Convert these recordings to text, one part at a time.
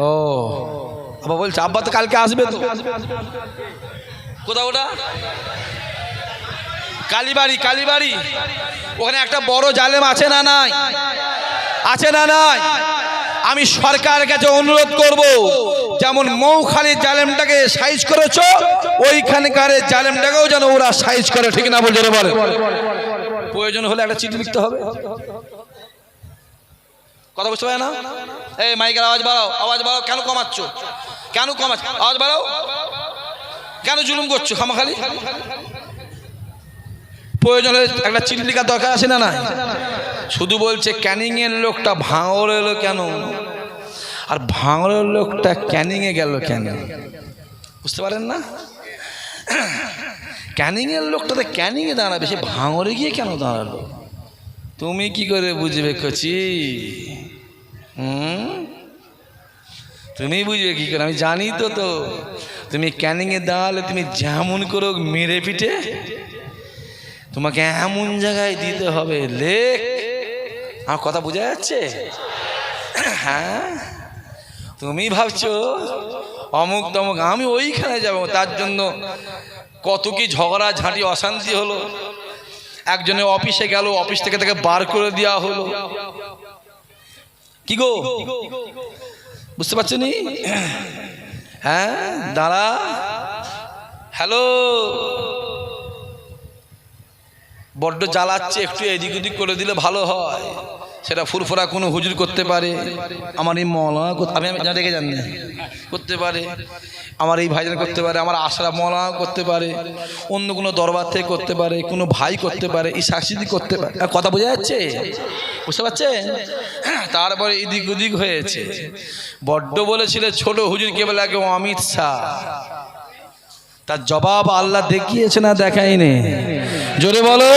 ও আব্বা বলছে আব্বা তো কালকে আসবে তো। কোথাও ওটা কালীবাড়ি, কালীবাড়ি ওখানে একটা বড় জালেম আছে না নাই? আছে না নাই? আমি সরকারের কাছে অনুরোধ করব, যেমন মৌখালীর জালেমটাকে সাইজ করেছো ওইখানকার জালেমটাকেও যেন ওরা সাইজ করে, ঠিক না বলছে? বলে প্রয়োজন হলে একটা চিঠি লিখতে হবে। কথা বুঝতে পারে না? এই মাইকের আওয়াজ বাড়াও, আওয়াজ বাড়াও। কেন কমাচ্ছ? কেন কমাচ্ছ? আওয়াজ বাড়াও। কেন জুলুম করছো খামাখালি? প্রয়োজন হলে একটা চিঠি লেখার দরকার আছে না? না, শুধু বলছে ক্যানিং এর লোকটা ভাঙড় এলো কেন, আর ভাঙড়ের লোকটা ক্যানিং এ গেল কেন? বুঝতে পারেন না? ক্যানিং এর লোকটা তো ক্যানিং এ দাঁড়াবে, সে ভাঙড়ে গিয়ে কেন দাঁড়ালো? তুমি কি করে বুঝবে কচি? তুমি বুঝবে কি করে? আমি জানি তো। তো তুমি ক্যানিং এ দাঁড়ালে তুমি যেমন করে মেরে পিটে তোমাকে এমন জায়গায় দিতে হবে লেখ। আমার কথা বোঝা যাচ্ছে? হ্যাঁ, তুমি ভাবছো অমুক তমুক, আমি ওইখানে যাব, তার জন্য কত কি ঝগড়া ঝাঁটি অশান্তি হলো। একজনে অফিসে গেল, অফিস থেকে তাকে বার করে দেওয়া হলো। কি গো বুঝতে পারছো নি? হ্যাঁ দাঁড়া, হ্যালো, বড্ড জ্বালাচ্ছে, একটু এদিক ওদিক করে দিলে ভালো হয়। সেটা ফুরফুরা কোনো হুজুর করতে পারে, আমার এই মৌলানা আমি দেখে জানি করতে পারে, আমার এই ভাইজান করতে পারে, আমার আশরাফ মৌলানা করতে পারে, অন্য কোনো দরবার থেকে করতে পারে, কোনো ভাই করতে পারে, এই সাক্ষী করতে পারে। কথা বোঝা যাচ্ছে? বুঝতে পারছেন? তারপরে এদিক ওদিক হয়েছে। বড্ড বলেছিল ছোট হুজুরকে বলে আগে অমিত শাহ, তার জবাব আল্লাহ দেখিয়েছে না দেখায়নি? জোরে বলো।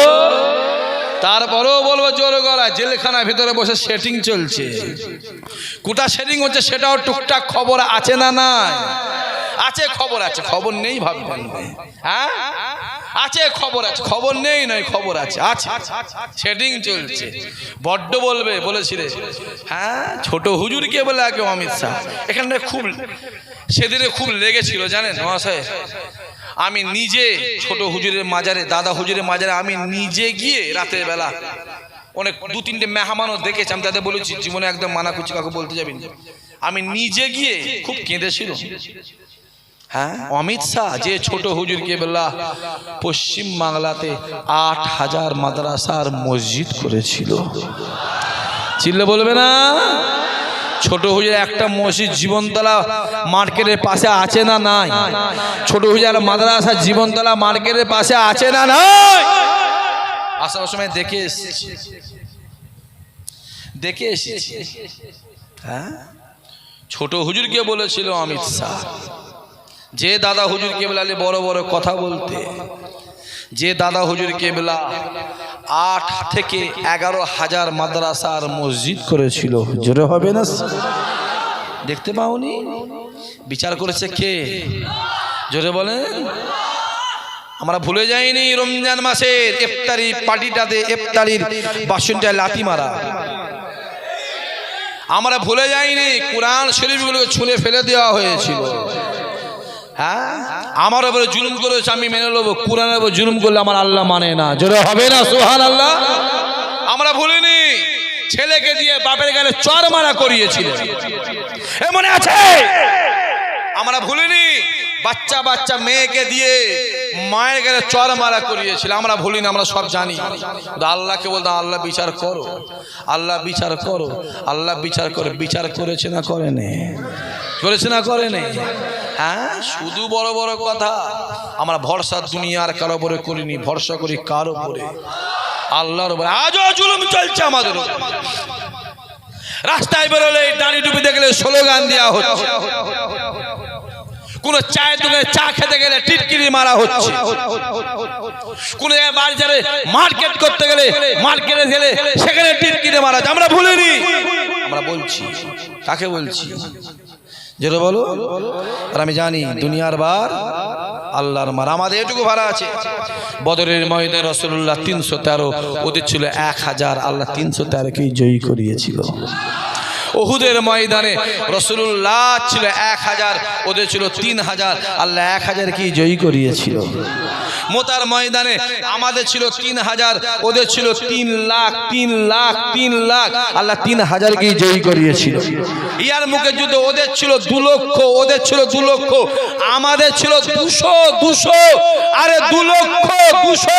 তারপরেও বলবো জোরে গলায়, জেলখানার ভিতরে বসে সেটিং চলছে। কোটা সেটিং হচ্ছে সেটাও টুকটাক খবর আছে না? নাই আছে, খবর আছে। খবর নেই ভাববেন? হ্যাঁ আছে, খবর আছে। খবর নেই নয়, খবর আছে, আছে, সেটিং চলছে। বড্ড বলবে বলেছিলে, হ্যাঁ ছোট হুজুরকে বলে আগে অমিত শাহ। এখানে খুব সেদিনে খুব লেগেছিল জানেন মহাশয়। আমি নিজে ছোট হুজুরের মাজারে, দাদা হুজুরের মাজারে আমি নিজে গিয়ে রাতের বেলা অনেক 2-3টে মেহমানও দেখেছি। আমি তাদের বলেছি জীবনে একদম মানা করছি, কাউকে বলতে যাবেন। আমি নিজে গিয়ে খুব কেঁদেছিল। হ্যাঁ অমিত শাহ যে ছোট হুজুরকে বলা পশ্চিম বাংলাতে 8,000 মাদ্রাসার মসজিদ করেছিল। চিল্লে বলবে না? ছোট হুজুর একটা মসজিদ জীবনতলা মার্কেটের পাশে আছে না নাই? ছোট হুজুর মাদ্রাসা জীবনতলা মার্কেটের পাশে আছে না নাই? আসার সময় দেখে এসেছি। হ্যাঁ ছোট হুজুরকে বলেছিল অমিত শাহ, যে দাদা হুজুর কেবলালে বড় বড় কথা বলতে, যে দাদা হুজুর কেবলা 8 থেকে 11,000 মাদ্রাসার মসজিদ করেছিল। জোরে হবে না? দেখতে পাওনি? বিচার করেছে কে? জোরে বলেন। আমরা ভুলে যাইনি রমজান মাসের ইফতারি পার্টিটাতে ইফতারির বাসনটা লাথি মারা। আমরা ভুলে যাইনি কোরআন শরীফগুলোকে ছুঁড়ে ফেলে দেওয়া হয়েছিল। হ্যাঁ আমার উপরে জুলুম করেছে, আমি মেনে নেবো। কোরআনের উপর জুলুম করলে আমার আল্লাহ মানে না। জোরে হবে না সুবহানাল্লাহ? আমরা ভুলিনি ছেলেকে দিয়ে বাপের গালে চর মারা করিয়েছিল, মনে আছে? আমরা ভুলিনি বাচ্চা বাচ্চা মেয়েকে দিয়ে মায়ের গালে চর মারা করিয়েছিল। আমরা ভুলিনি, আমরা সব জানি। আল্লাহকে বলতাম আল্লাহ বিচার করো, আল্লাহ বিচার করো, আল্লাহ বিচার করে। বিচার করেছে না করেনি? করেছে না করেনি? হ্যাঁ শুধু বড় বড় কথা। আমরা ভরসা দুনিয়ার কারো উপরে করিনি, ভরসা করি কার উপরে? আল্লাহর উপরে। আজও জুলুম চলছে আমাদের উপর। রাস্তায় বেরোলে দাঁড়ি টুপি দেখলে স্লোগান দেওয়া হচ্ছে, কোন চায়ের দোকানে চা খেতে গেলে টিটকিরি মারা হচ্ছে, কোন বাজারে মার্কেট করতে গেলে মার্কেটে গেলে সেখানে টিটকিরি মারা হচ্ছে। আমরা ভুলিনি, আমরা বলছি। কাকে বলছি? যেটা বলো। আর আমি জানি দুনিয়ার বার আল্লাহর মার। আমাদের এটুকু ভাড়া আছে, বদরের ময়দানে রাসূলুল্লাহ 313, ওদের ছিল 1000। আল্লাহ 313কেই জয়ী করিয়েছিল। উহুদের ময়দানে রাসূলুল্লাহ ছিল 1000, ওদের ছিল 3000। আল্লাহ 1000 কি জয়ী করিয়েছিল। মোতার ময়দানে আমাদের ছিল 3000, ওদের ছিল 3 লাখ, 3 লাখ, 3 লাখ। আল্লাহ 3000 কি জয়ী করিয়েছিল। ইয়ার মুখে যুদ্ধ ওদের ছিল 2 লক্ষ, ওদের ছিল 2 লক্ষ, আমাদের ছিল 200। আরে 2 লক্ষ 200,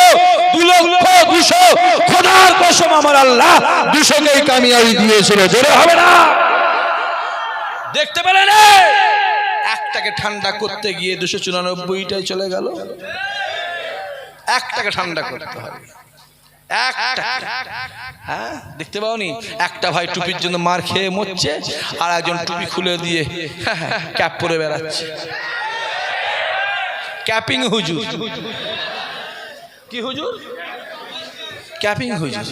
2 লক্ষ 200, খোদার কসম আমার আল্লাহ 200কেই কামিয়াবি দিয়েছিল। জোরে হবে না? দেখতে পেলেন একটাকে ঠান্ডা করতে গিয়ে 294টাই চলে গেল। একটাকে ঠান্ডা করতে হবে, একটা। হ্যাঁ, দেখতে পাওনি? একটা ভাই টুপির জন্য মার খেয়ে মরছে, আর একজন টুপি খুলে দিয়ে ক্যাপ পরে বেড়াচ্ছে। ক্যাপিং হুজুর। কি হুজুর? ক্যাপিং হুজুর।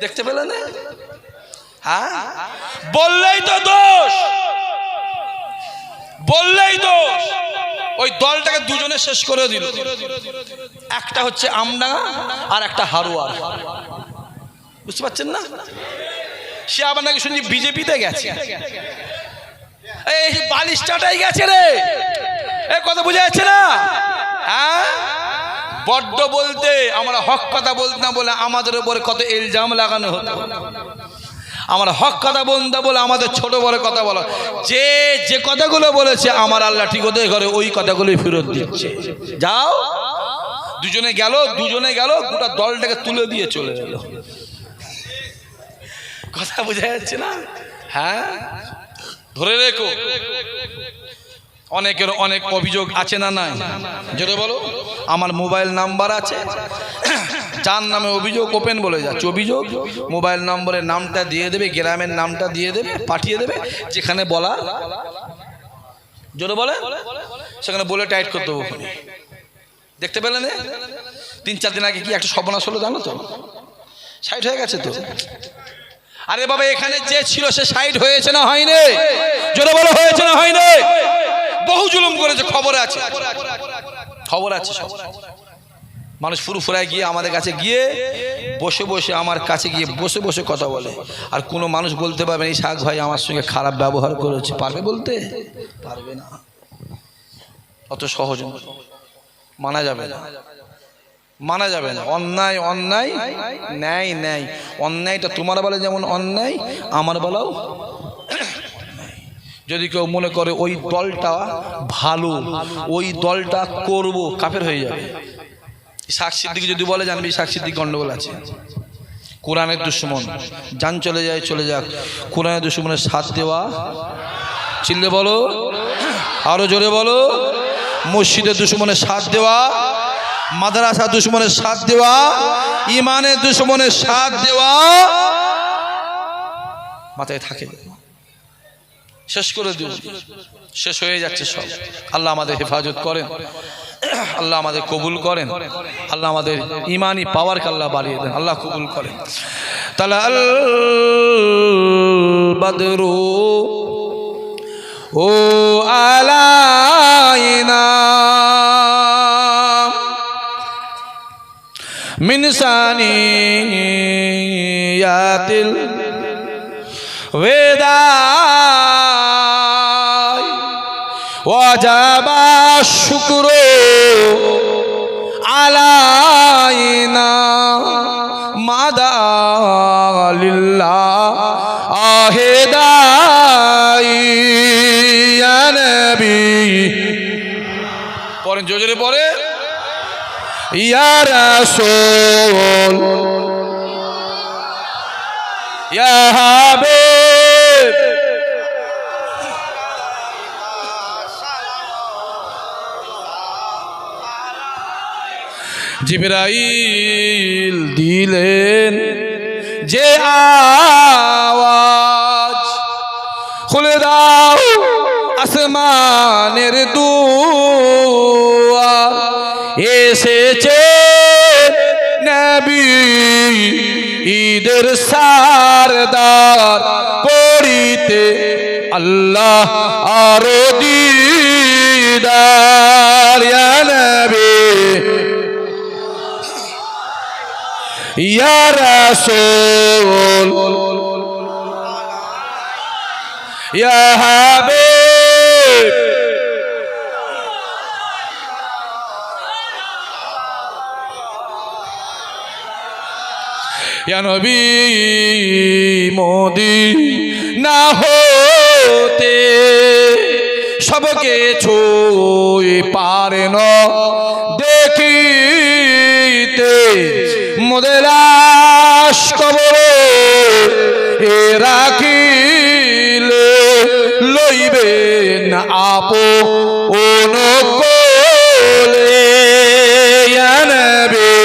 দেখতে পেলেন? হ্যাঁ, বললেই তো দোষ, বললেই দোষ। ওই দলটাকে দুজনে শেষ করে দিল। একটা হচ্ছে আমডাঙ্গা আর একটা হারোয়ার। বুঝতে পারছেন না? সে আবার নাকি শুনছি বিজেপিতে গেছে। এই বালিশটাটাই গেছে রে, এ কথা বুঝা যাচ্ছে না? হ্যাঁ, বড্ড বলতে আমরা হক কথা বলতাম বলে আমাদের উপরে কত ইলজাম লাগানো হতো। আমরা হক কথা বলতে বলে আমাদের ছোট বড় কথা বলা। যে যে কথাগুলো বলেছে আমার আল্লাহ ঠিক ওদের ঘরে ওই কথাগুলোই ফেরত দিচ্ছে। যাও, দুজনে গেল, গোটা দলটাকে তুলে দিয়ে চলে গেল। কথা বোঝা যাচ্ছে না? হ্যাঁ, ধরে রেখো। অনেকের অনেক অভিযোগ আছে না নাই? যেটা বলো, আমার মোবাইল নাম্বার আছে, যার নামে অভিযোগ ওপেন বলে যাচ্ছে অভিযোগ, মোবাইল নম্বরের নামটা দিয়ে দেবে, গ্রামের নামটা দিয়ে দেবে, পাঠিয়ে দেবে, যেখানে বলা জোরে বলে সেখানে বলে টাইট করতে দেবো। দেখতে পেলেন 3-4 দিন আগে কি একটা সর্বনাশ হলো জানো তো? সাইড হয়ে গেছে তো। আরে বাবা, এখানে যে ছিল সে সাইড হয়েছে না হয়নি? জোরে বলো, হয়েছে না হয়নি? বহু জুলুম করেছে, খবর আছে, খবর আছে। মানুষ ফুরফুরায় গিয়ে আমাদের কাছে গিয়ে বসে বসে, আমার কাছে গিয়ে বসে বসে কথা বলে। আর কোনো মানুষ বলতে পারবে না এই শাক ভাই আমার সঙ্গে খারাপ ব্যবহার করেছে? পারবে বলতে? পারবে না। অত সহজ মানা যাবে না, মানা যাবে না। অন্যায় অন্যায়, ন্যায় ন্যায়। অন্যায়টা তোমার বেলা যেমন অন্যায়, আমার বেলাও। যদি কেউ মনে করে ওই দলটা ভালো, ওই দলটা করব, কাফের হয়ে যাবে। ইসহাক সিদ্দিক যদি বলে, জানবি ইসহাক সিদ্দিক গন্ডগোল আছে। কোরআনের দুশমন, জান চলে যায় চলে যাক। কোরআনের দুশমনের সাথ দেওয়া, চিল্লে বলো, আরো জোরে বলো। মসজিদের দুশমনের সাথ দেওয়া, মাদ্রাসা দুশমনের সাথ দেওয়া, ইমানের দুশমনের সাথ দেওয়া মাথায় থাকে। শেষ করে দিও, শেষ হয়ে যাচ্ছে সব। আল্লাহ আমাদের হেফাজত করেন, আল্লাহ আমাদের কবুল করেন, আল্লাহ আমাদের ইমানি পাওয়ারকে আল্লাহ বাড়িয়ে দেন, আল্লাহ কবুল করেন। তালা আল বদরু ও আলাইনা মিন সানিয়াতিল ওয়াদা ওয়াজাবা শুকরু আলাইনা মাদা লিল্লাহ আহেদাই ইয়া নবী। পড়েন জোরে পড়ে, ইয়া রাসূল ইয়া হাবিব। জিবরাইল দিলেন যে আওয়াজ, খুলে দাও আসমানের দুয়ার, এসেছে নবী ঈদের সারদার, করিতে আল্লাহ আরো দিদার। ইয়া নবী ইয়া রাসূল ইয়া হাবিব ইয়া নবী মদিনা হতে সবকে ছুঁই পারে না দেখিতে মোদের লাশ কবরে রাখিলে লইবেন আপন কোলে ইয়া নবী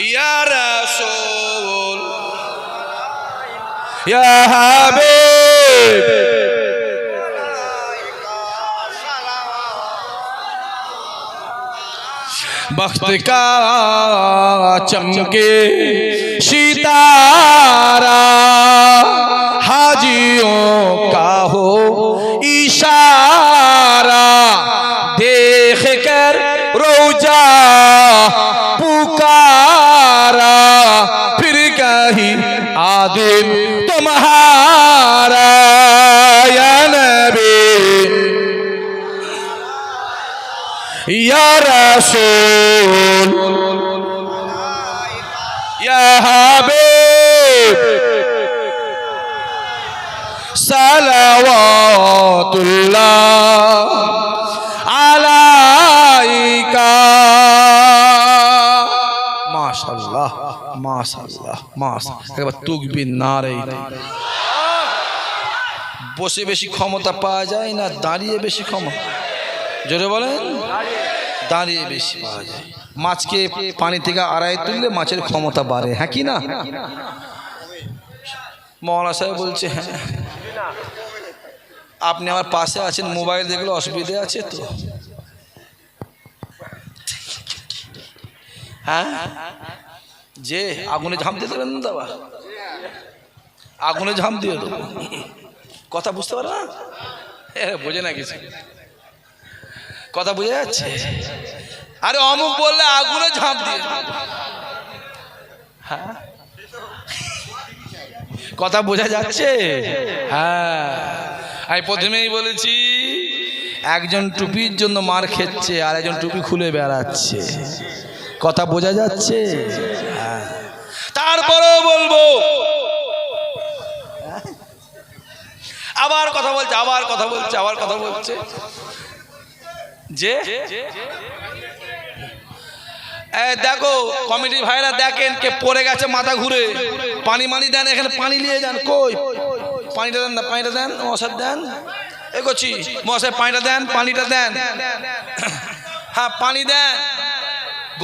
ইয়া রাসূল ইয়া হাবিব बख्त का चमके सितारा हाजियों का हो इशारा देख कर रोजा पुकारा फिर कहीं आदिम तुम्हारा या नबी या रसूल या हबीब सलावतुल्लाह अलैका माशाअल्लाह माशाअल्लाह माशाअल्लाह একবার তাকবীর নারে বসে বেশি ক্ষমতা পাওয়া যায় না দাঁড়িয়ে বেশি ক্ষমতা জোরে বলেন দাঁড়িয়ে বেশি পাওয়া যায় মাছকে পানি থেকে আড়ায় তুললে মাছের ক্ষমতা বাড়ে হ্যাঁ কি না মৌলানা সাহেব বলছে হ্যাঁ আপনি আমার পাশে আছেন মোবাইল দেখলে অসুবিধা আছে তো হ্যাঁ যে আগুনে ঝাঁপ দিয়ে দেবেন না দাদা আগুনে ঝাঁপ দিয়ে দেবো কথা বুঝতে পারো না বোঝে না কিছু কথা বুঝে যাচ্ছে আরে অমুক বললে আগুনে ঝাঁপ দিয়ে হ্যাঁ কথা বোঝা যাচ্ছে হ্যাঁ আমি প্রথমেই বলেছি একজন টুপির জন্য মার খেচ্ছে আর একজন টুপি খুলে বেড়াচ্ছে কথা বোঝা যাচ্ছে হ্যাঁ তারপরেও বলবো আবার কথা বলছে আবার কথা বলছে আবার কথা বলছে যে দেখো কমিটির ভাইরা দেখেন কে পড়ে গেছে মাথা ঘুরে পানি মানি দেন এখানে পানি নিয়ে যান কই পানিটা দেন না পানিটা দেন মশার দেন এগোচ্ছি মশাই পানিটা দেন পানিটা দেন হ্যাঁ পানি দেন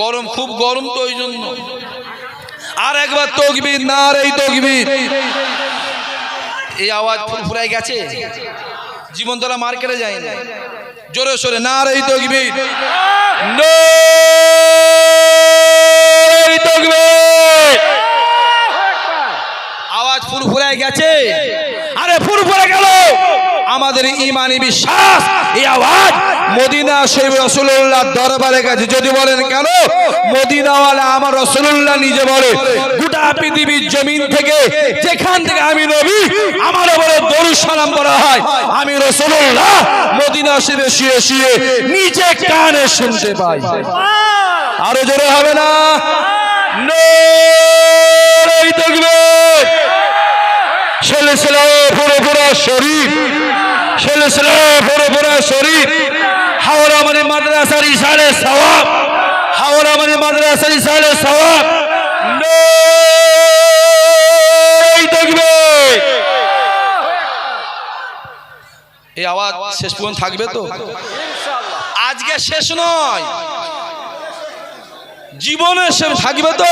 গরম খুব গরম তো ওই জন্য আর একবার তাকবীর নারে তাকবীর এই আওয়াজ ফুরফুরায় গেছে জীবনতলা মার্কেটে যায় না জোরে সোরে নারে তাকবীর নারে তাকবীর আওয়াজ ফুরফুরায় গেছে আরে ফুরফুরে গেল আমাদের ঈমানি বিশ্বাস এই আওয়াজ মদিনা শরীফ রাসূলুল্লাহর দরবারে গেছে যদি বলেন কেন মদিনাওয়ালা আমার রাসূলুল্লাহ নিজে বলে গোটা পৃথিবীর জমিন থেকে যেখান থেকে আমি নবী আমার উপরে দরুদ সালাম করা হয় আমি রাসূলুল্লাহ মদিনা শরীফে শুয়ে শুয়ে নিজে কানে শুনতে পাই আরো জোরে হবে না নারে তাকবীর সিলসিলা পুরোপুরা শরীফ সিলসিলা পুরোপুরা শরীফ হাওড়া মানে মাদ্রাসার ইসালে সওয়াব হাওড়া মানে মাদ্রাসার ইসালে সওয়াব নারে তাকবীর এই আওয়াজ শেষ পর্যন্ত থাকবে তো ইনশাআল্লাহ আজকে শেষ নয় জীবনে শেষ থাকবে তো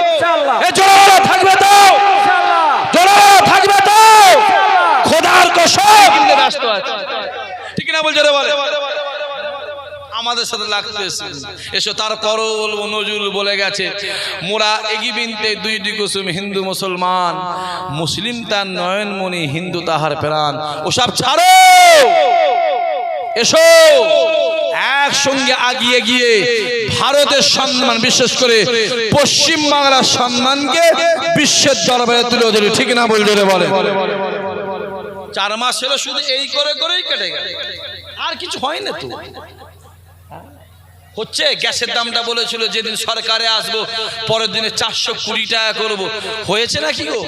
ইনশাআল্লাহ এ জোরে থাকবে তো ইনশাআল্লাহ জোরে থাকবে তো খোদার কসম কিন্তু ব্যস্ত আছে ঠিক না বল জোরে বলে আমাদের সাথে লাগতে এসো তারপরও বলবো নজরুল বলে গেছে মোরা এগিবিনতে দুইটি কুসুম হিন্দু মুসলমান মুসলিম তার নয়নমণি হিন্দু তাহার প্রাণ ওসব ছাড়ো এসো একসঙ্গে আগিয়ে গিয়ে ভারতের সম্মান, বিশেষ করে পশ্চিম বাংলার সম্মানকে বিশ্বের দরবারে তুলে ধরে, ঠিক না বলতে বলে। 4 মাস ছিল শুধু এই করে করেই কেটে গেল, আর কিছু হয় না তো। হচ্ছে গ্যাসের দামটা বলেছিল যেদিন সরকারে আসবো পরের দিনে 420 টাকা করবো, হয়েছে নাকি গো?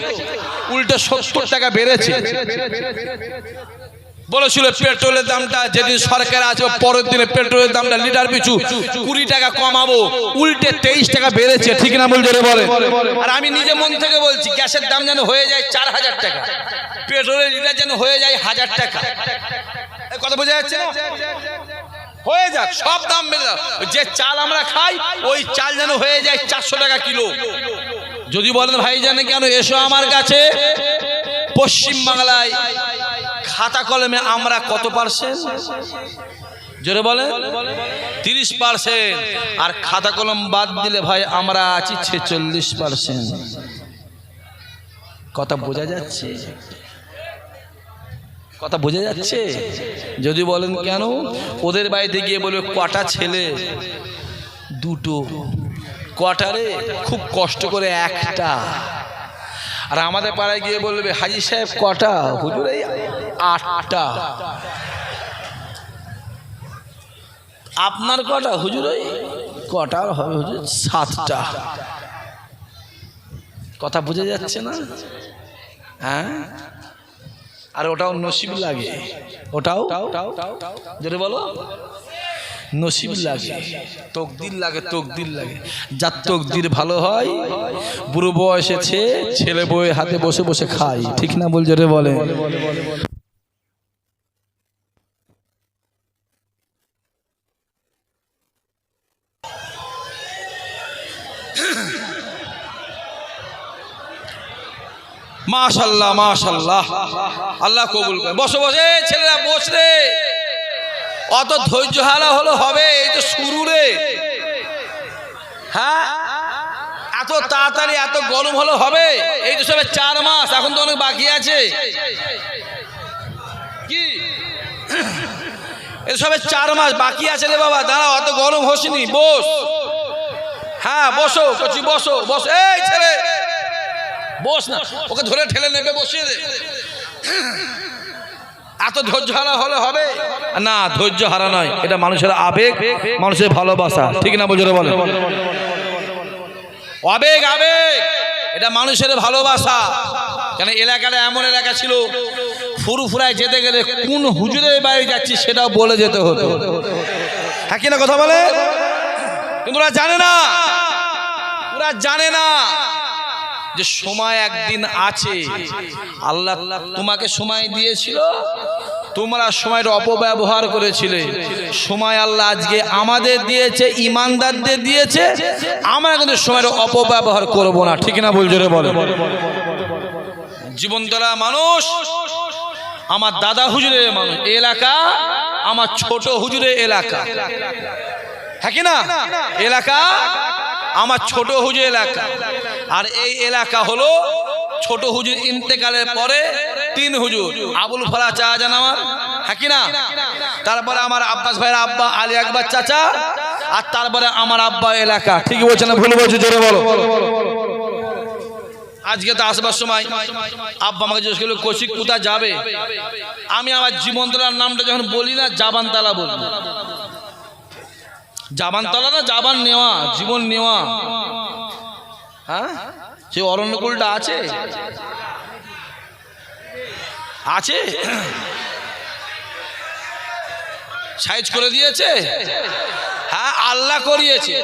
উল্টো 70 টাকা বেড়েছে। বলেছিল পেট্রোলের দামটা যেদিন সরকারে আসবো পরের দিনে পেট্রোলের দামটা লিটার পিছু 20 টাকা কমাবো, উল্টে 23 টাকা বেড়েছে, ঠিক না বলতে বলে। আর আমি নিজে মন থেকে বলছি গ্যাসের দাম যেন হয়ে যায় 4000 টাকা, পেট্রোলের লিটার যেন হয়ে যায় 1000 টাকা। কথা বোঝা যাচ্ছে না? হয়ে যাক, সব দাম বেড়ে যাক, যে চাল আমরা খাই ওই চাল যেন হয়ে যায় 400 টাকা কিলো। যদি বলেন ভাই জানে কেন, এসো আমার কাছে। পশ্চিম বাংলায় খাতা কলমে আমরা কত পার্সেন্ট? জোরে বলে 30%, আর খাতা কলম বাদ দিলে ভাই আমরা আছি 46%। কথা বোঝা যাচ্ছে? কথা বোঝা যাচ্ছে? যদি বলেন কেন, ওদের বাড়িতে গিয়ে বলবে কটা ছেলে? 2টো। কটারে? খুব কষ্ট করে 1টা। আর আমাদের পাড়ায় গিয়ে বলবে হাজি সাহেব কটা? হুজুর এই 8টা। আপনার কটা? হুজুর ওই কটার হবে হুজুর 7টা। কথা বোঝা যাচ্ছে না? হ্যাঁ, আর ওটাও নসিব লাগে, ওটাও যদি বলো নসিব লাগে, তকদির লাগে, তকদির লাগে। যার তকদির ভালো হয় বুড়ো বয়সে ছেলে বউয়ের হাতে বসে বসে খায়, ঠিক না বল জোরে বলে। মাশাআল্লাহ মাশাআল্লাহ, আল্লাহ কবুল করে। বসে বসে ছেলেরা বস রে, অত ধৈর্য হারা হলো হবে? এই তো শুরু রে। হ্যাঁ, এত তাড়াতাড়ি এত গরম হলো হবে? এই তো সবে 4 মাস, এখন তো অনেক বাকি আছে। কি এই সবে 4 মাস বাকি আছে রে বাবা, দাঁড়া, অত গরম হসনি, বস। হ্যাঁ বসো, কচি বসো, বস। এই ছেলে বস না, ওকে ধরে ঠেলে নেবে, বসিয়ে দে। এত ধৈর্য হারা হলে হবে না? ধৈর্য হারা নয়, এটা মানুষের আবেগ, মানুষের ভালোবাসা, ঠিক না বলে বলে। আবেগ আবেগ, এটা মানুষের ভালোবাসা। কেন এলাকাটা এমন এলাকা ছিল, ফুরফুরায় যেতে গেলে কোন হুজুরের বাড়ি যাচ্ছি সেটাও বলে যেতে হতো। হ্যাঁ কিনা কথা বলে? কিন্তু ওরা জানে না, ওরা জানে না যে সময় একদিন আছে। আল্লাহ তোমাকে সময় দিয়েছিল, তোমরা সময়ের অপব্যবহার করেছিলে। সময় আল্লাহ আজকে আমাদের দিয়েছে, ইমানদারদের দিয়েছে, আমরা কিন্তু সময়ের অপব্যবহার করব না, ঠিক না বল জোরে বলে। জীবনতলা মানুষ আমার দাদা হুজুরের মানুষ এলাকা, আমার ছোট হুজুরের এলাকা। হ্যাঁ কিনা? এলাকা আমার ছোট হুজুর এলাকা। আর এই এলাকা হলো ছোট হুজুর ইন্তেকালের পরে 3 হুজুর, আবুল ফলা চাচা জান আমার, হ্যাঁ কিনা? তারপরে আমার আব্বাস ভাইয়ের আব্বা আলী আকবর চাচা, আর তারপরে আমার আব্বা এলাকা। ঠিক বলছে না ভুল বলছে? জোরে বলো। আজকে তো আসবার সময় আব্বা আমাকে জিজ্ঞেস করলো কৌশিক কোথা যাবে? আমি আমার জীবনতলার নামটা যখন বলি না, জাবানতলা বলি। জাবানতলা না, জাবান নেওয়া, জীবন নেওয়া। হ্যাঁ, সে অরণ্যকুলটা আছে, আছে সাইজ করে দিয়েছে। হ্যাঁ, আল্লাহ করিয়েছে।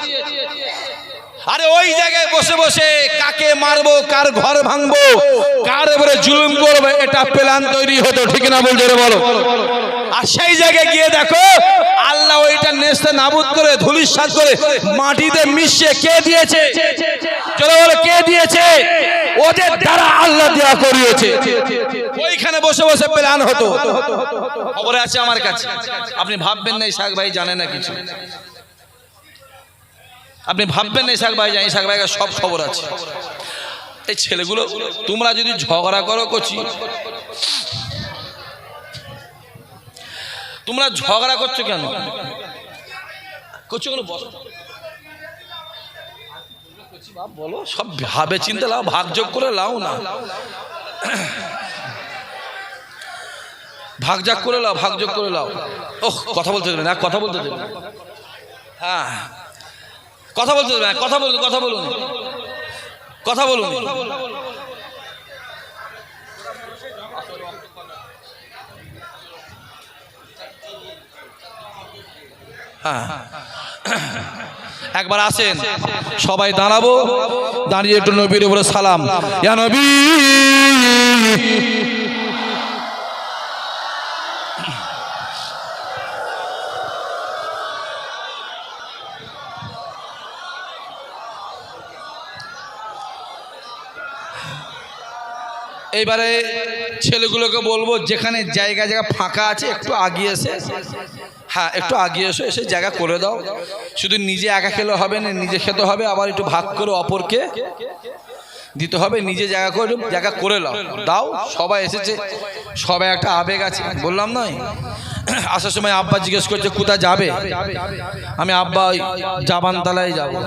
আরে ওই জায়গায় বসে বসে কাকে মারবো, কার ঘর ভাঙবো, কার উপরে জুলুম করবো, এটা প্ল্যান তৈরি হতো, ঠিক না বলতে বলো। আর সেই জায়গায় গিয়ে দেখো আল্লাহ ওইটা নেস্তে নাবুদ করে ধুলিস্যাৎ করে মাটিতে মিশিয়ে কে দিয়েছে? চলো বলো কে দিয়েছে? ওদের দ্বারা আল্লাহ দেয়া করিয়েছে। ওইখানে বসে বসে প্ল্যান হতো। খবর আছে আমার কাছে, আপনি ভাববেন না ইসাক ভাই জানে না কিছু। আপনি ভাববেন না ইসাক ভাই জানে, ইসাক ভাইয়ের সব খবর আছে। এই ছেলেগুলো তোমরা যদি ঝগড়া করো কচি, তোমরা ঝগড়া করছো কেন? করছো কোনো বস বলো, সব ভাবে চিন্তা লাও, ভাগযোগ করে লাও না, ভাগযোগ করে লাও, ভাগযোগ করে লাও। ওহ, কথা বলতে দেবে না, কথা বলতে দেবে না। হ্যাঁ, কথা বলতে দেবে না, কথা বলুন, কথা বলুন, কথা বলুন। হ্যাঁ, একবার আসেন, সবাই দাঁড়াবো, দাঁড়িয়ে একটু নবীর উপরে সালাম। ইয়া নবী, এইবারে ছেলেগুলোকে বলবো যেখানে জায়গা জায়গা ফাঁকা আছে একটু আগিয়ে এসে, হ্যাঁ একটু আগিয়ে এসে এসে জায়গা করে দাও। শুধু নিজে একা খেলে হবে না, নিজে খেতে হবে, আবার একটু ভাগ করে অপরকে দিতে হবে। নিজে জায়গা করে জায়গা করে দাও দাও। সবাই এসেছে, সবাই একটা আবেগ আছে, বললাম নয়। আসার সময় আব্বা জিজ্ঞেস করছে কোথায় যাবে, আমি আব্বা ওই জাবানতলায় যাবো।